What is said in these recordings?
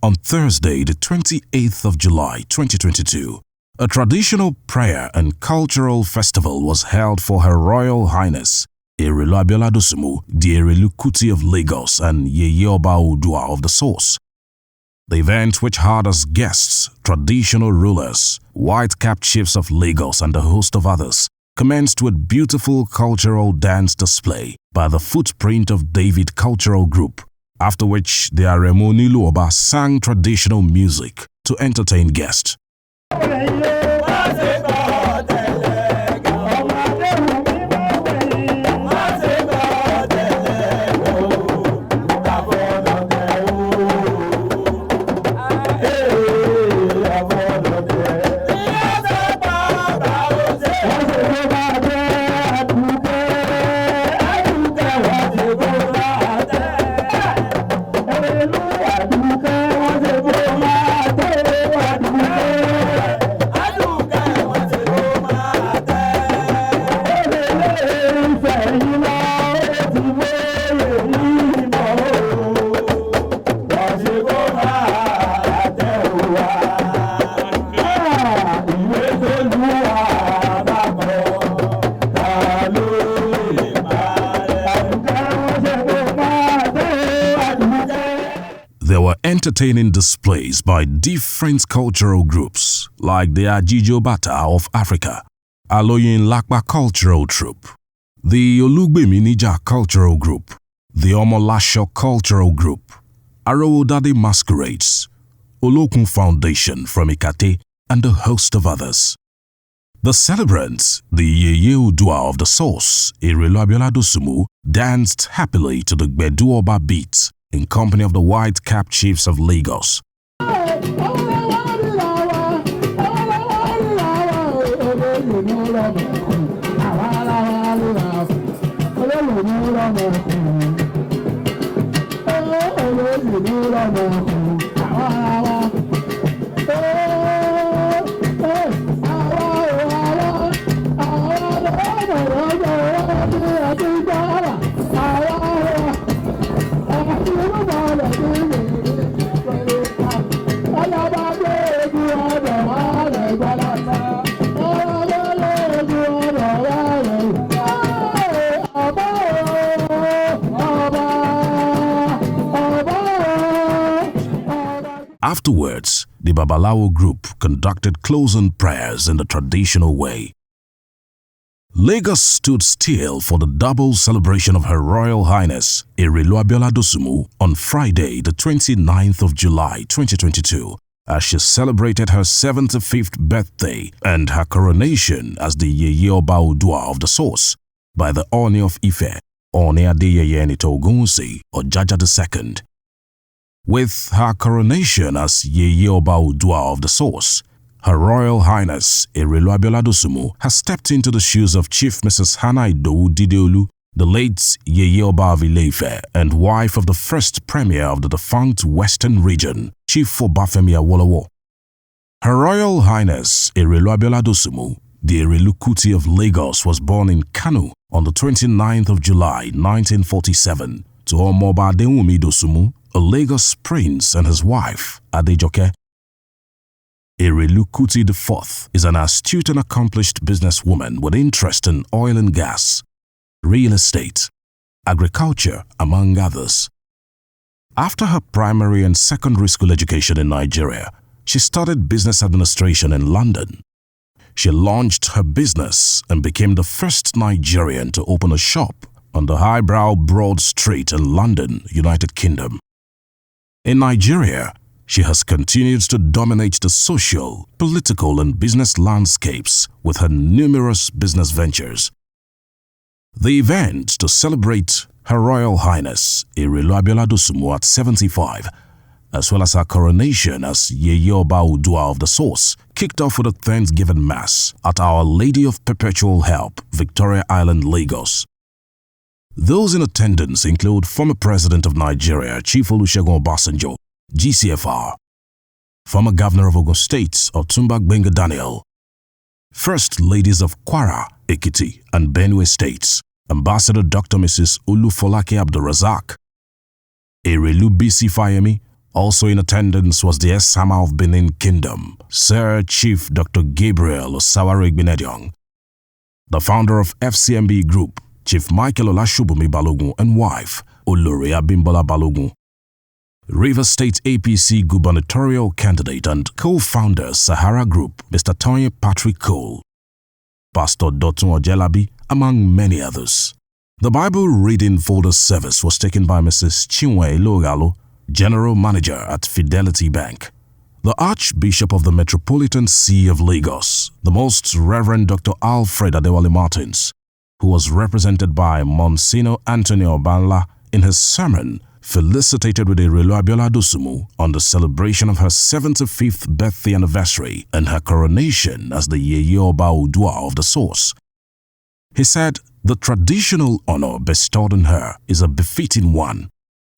On Thursday, the 28th of July 2022, a traditional prayer and cultural festival was held for Her Royal Highness Erelu Abiola Dosumu, the Erelu Kuti of Lagos and Yeye Oba Oodua of the Source. The event, which had as guests traditional rulers, white-capped chiefs of Lagos and a host of others, commenced with beautiful cultural dance display by the Footprint of David Cultural Group, after which the Aremu Nilu Oba sang traditional music to entertain guests. There were entertaining displays by different cultural groups like the Ajijo Bata of Africa, Aloyin Lakpa Cultural Troupe, the Olugbemi Nija Cultural Group, the Omolasho Cultural Group, Arowodade Masquerades, Olokun Foundation from Ikate, and a host of others. The celebrants, the Yeye Oodua of the Source, Erelu Abiola Dosumu, danced happily to the Gbedu Oba beat in company of the white-capped chiefs of Lagos. Afterwards, the Babalawo group conducted closing prayers in the traditional way. Lagos stood still for the double celebration of Her Royal Highness Erelu Abiola Dosumu on Friday, the 29th of July 2022, as she celebrated her 75th birthday and her coronation as the Yeye Oba Oodua of the Source by the Oni of Ife, Oni Adeyeye Enito Ogunwusi Ojaja II. With her coronation as Yeye Oba Oodua of the Source, Her Royal Highness Erelu Abiola Dosumu has stepped into the shoes of Chief Mrs. Hannah Idowu Dideolu, the late Yeye Oba of Ile-Ife and wife of the first Premier of the defunct Western Region, Chief Obafemi Awolowo. Her Royal Highness Erelu Abiola Dosumu, the Erelu Kuti of Lagos, was born in Kano on the 29th of July 1947 to Omoba Adewumi Dosumu, a Lagos prince, and his wife, Adejoke. Erelu Kuti IV is an astute and accomplished businesswoman with interest in oil and gas, real estate, agriculture, among others. After her primary and secondary school education in Nigeria, she studied business administration in London. She launched her business and became the first Nigerian to open a shop on the highbrow Broad Street in London, United Kingdom. In Nigeria, she has continued to dominate the social, political, and business landscapes with her numerous business ventures. The event to celebrate Her Royal Highness Erelu Abiola Dosumu at 75, as well as her coronation as Yeye Oba Oodua of the Source, kicked off with a Thanksgiving Mass at Our Lady of Perpetual Help, Victoria Island, Lagos. Those in attendance include former President of Nigeria, Chief Olusegun Obasanjo, GCFR, former Governor of Ogun State, Otumba Gbenga Daniel, First Ladies of Kwara, Ekiti, and Benue States, Ambassador Dr. Mrs. Olufolake Abdulrazak, Erelu BC Fayemi, Also in attendance was the Esama of Benin Kingdom, Sir Chief Dr. Gabriel Osawaregbinediong, the founder of FCMB Group, Chief Michael Olashubumi Balogun and wife, Olori Abimbola Balogun, Rivers State APC gubernatorial candidate and co-founder Sahara Group, Mr. Tony Patrick Cole, Pastor Dotun Ojelabi, among many others. The Bible reading for the service was taken by Mrs. Chinwe Logalo, General Manager at Fidelity Bank. The Archbishop of the Metropolitan See of Lagos, the Most Reverend Dr. Alfred Adewale Martins, who was represented by Monsignor Anthony Obanla in his sermon, felicitated with Erelu Abiola Dosumu on the celebration of her 75th birthday anniversary and her coronation as the Yeye Oba Odua of the source. He said the traditional honor bestowed on her is a befitting one,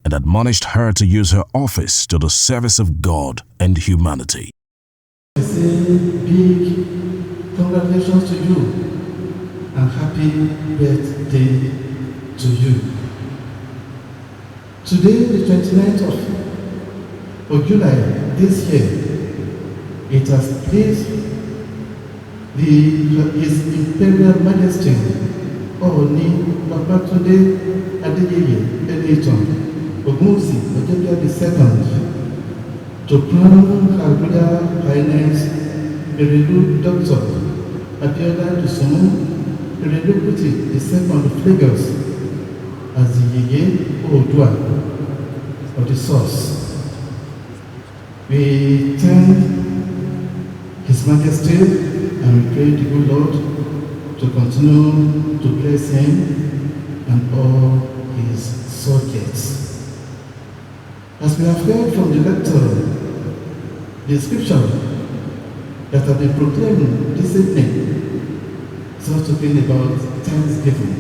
and admonished her to use her office to the service of God and humanity. I say big congratulations to you and happy birthday to you. Today, the 29th of July this year, it has pleased His Imperial Majesty Ooni Babatunde Adeyeye Enitan Ogunwusi Ojekia II to crown Her Royal Highness Erelu Dr. Abiola Dosumu Erelu II of Lagos as the Yeye Oodua of the source. We thank His Majesty and we pray the good Lord to continue to bless him and all his subjects. As we have heard from the lecture, the scripture that have been proclaimed this evening is also talking about thanksgiving.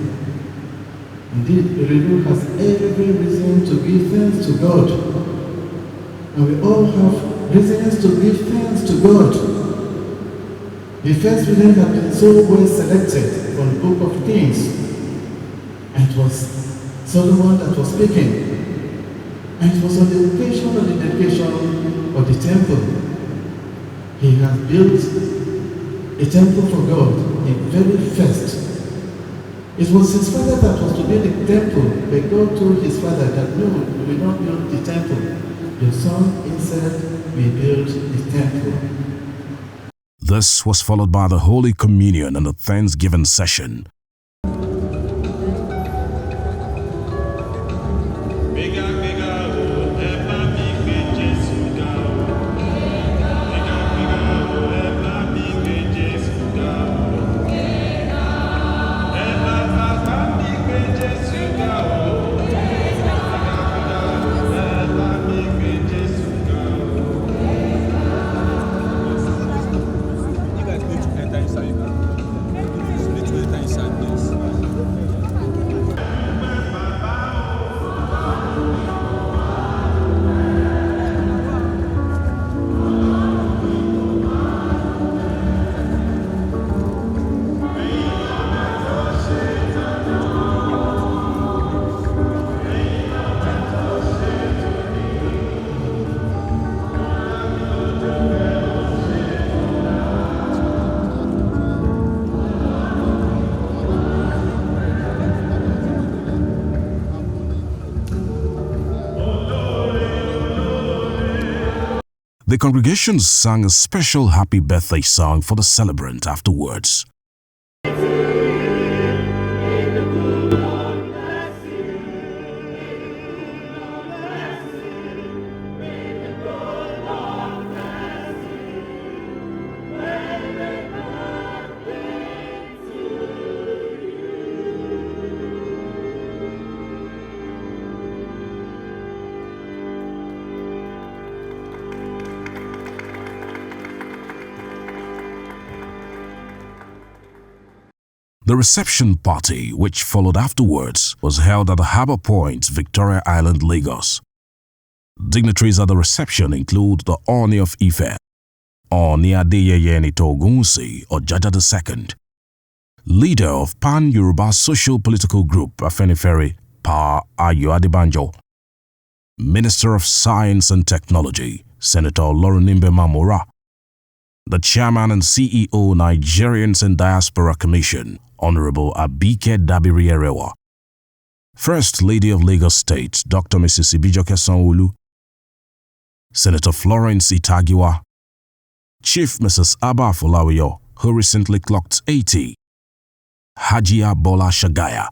Indeed, Erelu has every reason to give thanks to God, and we all have reasons to give thanks to God. The first reading had been so well selected from the book of Kings, and it was Solomon that was speaking, and it was on the occasion of the dedication of the temple. He has built a temple for God, the very first. It was his father that was to build the temple, but God told his father that no, we will not build the temple. Your son instead will build the temple. This was followed by the Holy Communion and the Thanksgiving session. The congregation sang a special happy birthday song for the celebrant afterwards. The reception party, which followed afterwards, was held at the Harbour Point, Victoria Island, Lagos. Dignitaries at the reception include the Ooni of Ife, Ooni Adeyeye Ogunwusi Ojaja II, leader of Pan-Yoruba Social Political Group Afenifere, Pa Ayo Adebanjo, Minister of Science and Technology, Senator Olorunimbe Mamora, the Chairman and CEO, Nigerians and Diaspora Commission, Honorable Abike Dabiri Erewa, First Lady of Lagos State, Dr. Mrs. Ibijoke Sanwo-Olu, Senator Florence Itagiwa, Chief Mrs. Abba Afolawiyo, who recently clocked 80, Hajia Bola Shagaya,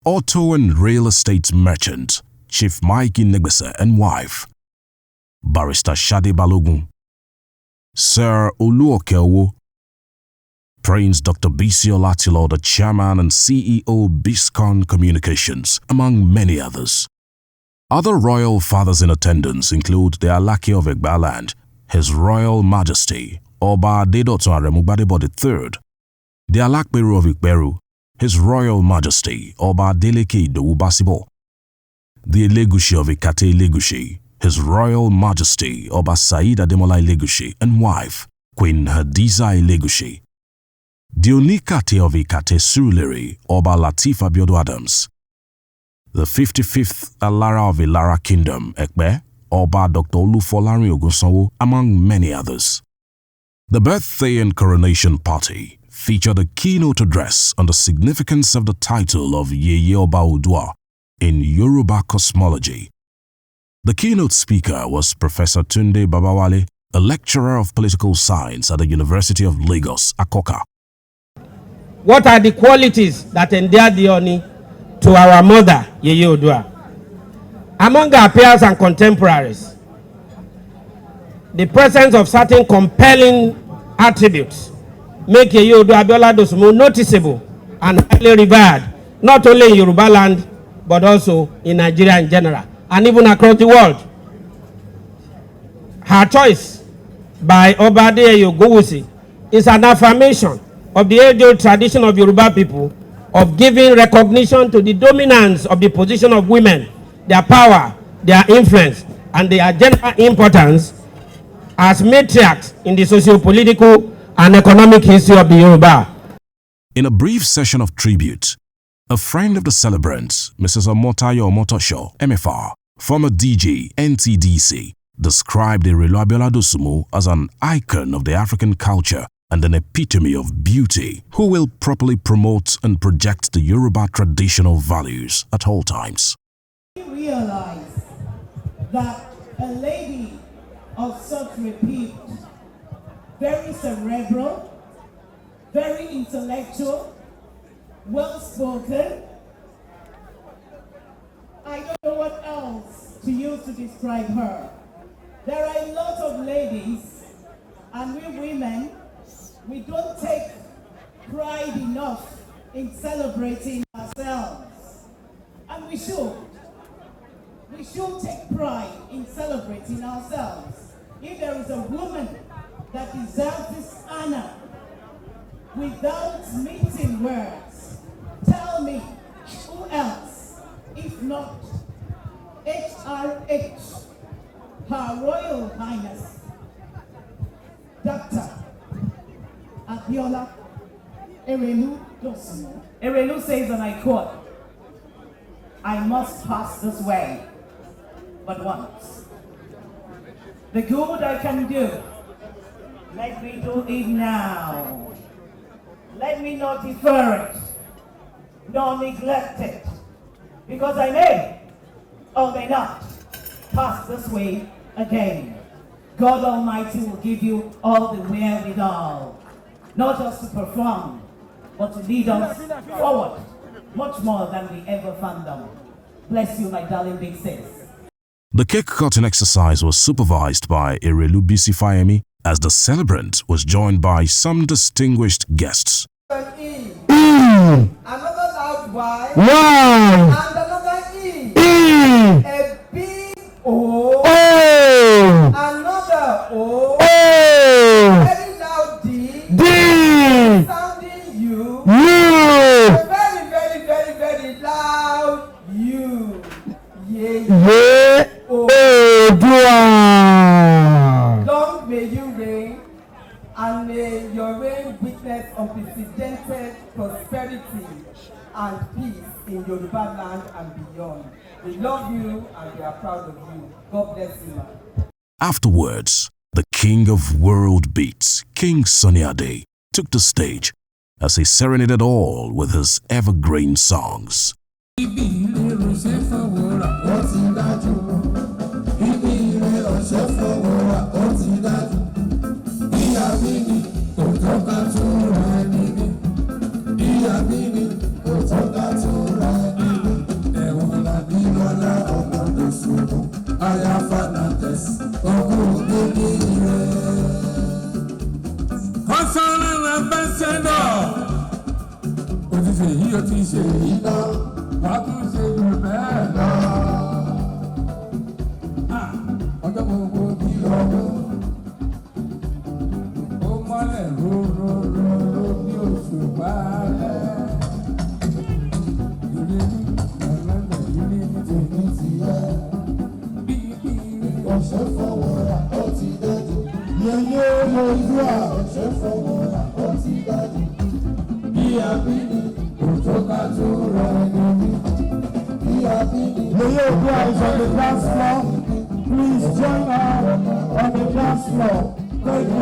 auto and real estate merchant, Chief Mike Inegbese and wife, Barrister Shade Balogun, Sir Oluokeowo, Prince Dr. Bisi Olatilo, the Chairman and CEO, Biscon Communications, among many others. Other royal fathers in attendance include the Alake of Egbaland, His Royal Majesty, Oba Adedotun Aremugbadebo III, the Alakperu of Ikperu, His Royal Majesty, Oba Adeleke Idowu Basibo, the Elegushi of Ikate Elegushi, His Royal Majesty, Oba Said Ademola Elegushi, and wife, Queen Hadiza Elegushi, the Onikate of Ikate Surulere, Oba Latif Abiola Adams, the 55th Alara of Ilara Kingdom, Ekpe, Oba Dr. Olufolarin Ogunsanwo, among many others. The birthday and coronation party featured a keynote address on the significance of the title of Yeye Oba Oodua in Yoruba cosmology. The keynote speaker was Professor Tunde Babawale, a lecturer of political science at the University of Lagos, Akoka. What are the qualities that endear the Oni to our mother, Yeye Oodua? Among our peers and contemporaries, the presence of certain compelling attributes make Yeye Oodua Abiola Dosumu noticeable and highly revered, not only in Yoruba land, but also in Nigeria in general, and even across the world. Her choice by Obade Ogunwusi is an affirmation of the age-old tradition of Yoruba people of giving recognition to the dominance of the position of women, their power, their influence, and their general importance as matriarchs in the socio-political and economic history of the Yoruba. In a brief session of tribute, a friend of the celebrants, Mrs. Omotayo Omotosho, MFR, former DG, NTDC, described Erelu Abiola Dosumu as an icon of the African culture and an epitome of beauty who will properly promote and project the Yoruba traditional values at all times. We realize that a lady of such repute, very cerebral, very intellectual, well-spoken, I don't know what else to use to describe her. There are a lot of ladies, and we women, we don't take pride enough in celebrating ourselves. And we should. We should take pride in celebrating ourselves. If there is a woman that deserves this honor, without meeting words, tell me who else, if not HRH, Her Royal Highness, Dr. Abiola Erelu Dosumu. Erelu says, and I quote, "I must pass this way but once. The good I can do, let me do it now. Let me not defer it, nor neglect it, because I may or may not pass this way again. God Almighty will give you all the wherewithal, not just to perform, but to lead us forward, much more than we ever fathomed. Bless you, my darling big sis." The cake cutting exercise was supervised by Erelu Bisi Fayemi, as the celebrant was joined by some distinguished guests. Another loud Y. And another E. A big O. Another O. Very loud D. Sounding U. A very, very, very, very loud U. Yeah. Long may you reign, and may your reign witness unprecedented prosperity and peace in Yoruba land and beyond. We love you and we are proud of you. God bless you, ma'am. Afterwards, the king of world beats, King Sunny Ade, took the stage as he serenaded all with his evergreen songs. Is on the dance floor. Please join her on the dance floor. Thank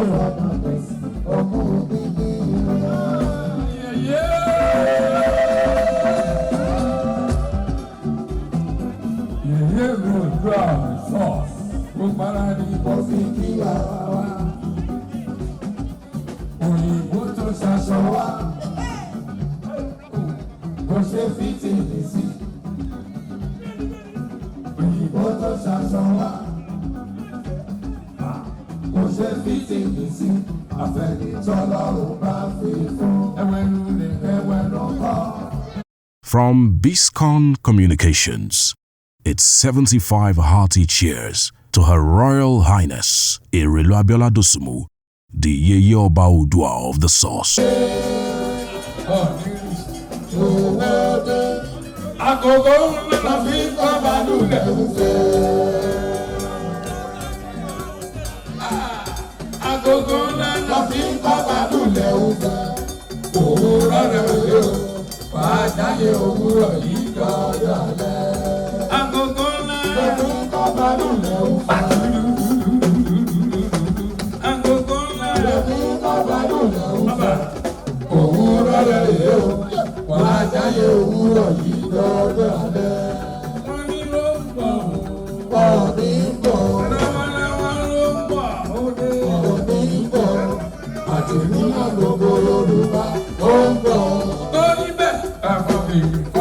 From BISCON Communications, it's 75 hearty cheers to Her Royal Highness Erelu Abiola Dosumu, the Yeye Oba Oodua of the Source. you.